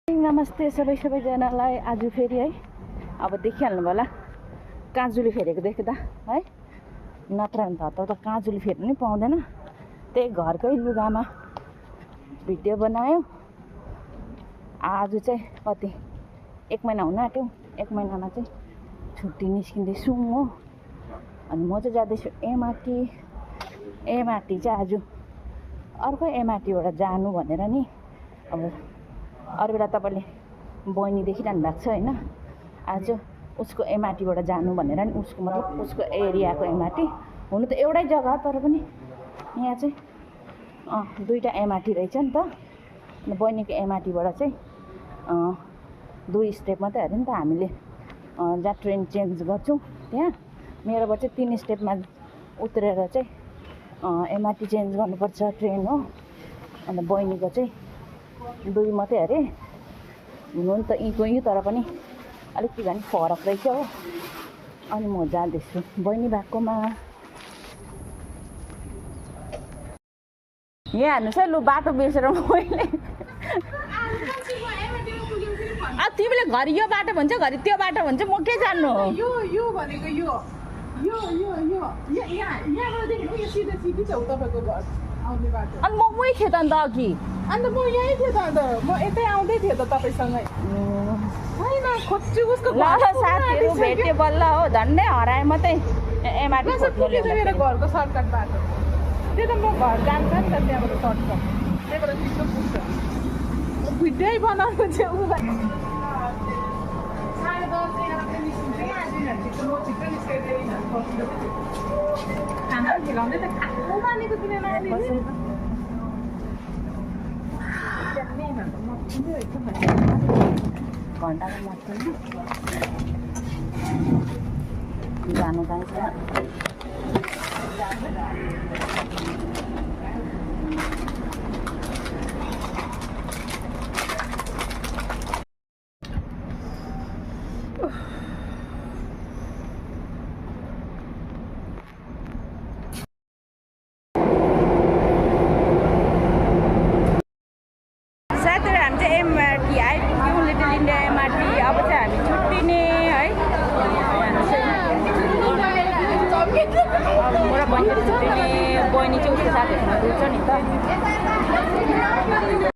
नमस्ते सबैजनालाई आज फेरि है अब देखिहाल्नु होला काजुली फेरेको देख्दा है नत्र भने त काजुली फेर्नु नि पाउँदैन त्यही घरकै लुगामा भिडियो बनायो आज चाहिँ कति 1 महिना हुन आँट्यो 1 महिनामा चाहिँ छुट्टी निस्किँदैछु हो अनि म चाहिँ जाँदैछु एमआरटी चाहिँ आज अर्को एमआरटीबाट जानु भनेर नि अब अरू बेला तपाईँले बहिनी देखिरहनु भएको छ होइन आज उसको एमआरटीबाट जानु भनेर नि उसको मतलब उसको एरियाको एमआरटी हुनु त एउटै जग्गा तर पनि यहाँ चाहिँ दुईवटा एमआरटी रहेछ नि त बहिनीको एमआरटीबाट चाहिँ 2 स्टेप मात्रै अरे नि त हामीले जहाँ ट्रेन चेन्ज गर्छौँ त्यहाँ मेरोबाट चाहिँ 3 स्टेपमा उत्रेर चाहिँ एमआरटी चेन्ज गर्नुपर्छ ट्रेन हो अन्त बहिनीको चाहिँ 2 मात्रै अरे हुनु नि त यहीँ तर पनि अलिक के भने फरक रहेछ हो अनि म जाँदैछु बहिनी भएकोमा यहाँ हेर्नुहोस् है लु बाटो बिर्सेर मैले तिमीले घरि यो बाटो भन्छ घरि त्यो बाटो भन्छ म के जान्नु हो यो भनेको यो यहाँबाट सिधै सिधै छ तपाईँको घर आउने बाटो अनि म उही थिएँ त अन्त अघि अन्त म यहीँ थिएँ त अन्त म यतै आउँदै थिएँ त तपाईँसँगै होइन खोज्छु उसको साथीहरू भेट्यो बल्ल हो झन्डै हराए मात्रै एमआरटी मेरो घरको सर्टकट बाटो त्यो त म घर जान्छ नि त त्यहाँबाट सर्टकट त्यहाँबाट छिटो पुग्छ भिडियो बनाउनु चाहिँ उसलाई 10:30 निस्किन्छ म छिटो निस्केर खाना खिलाउँदै त खानु मानेको किन नानी घन्टाको मात्रै जानु पाइन्छ एमआरटी आइपुग्यौँ लिटल इन्डिया एमआरटी अब चाहिँ हामी छुट्टिने है अब म र बहिनी छुट्टिने बहिनी चाहिँ उसको साथीहरूसँग गउँछ नि त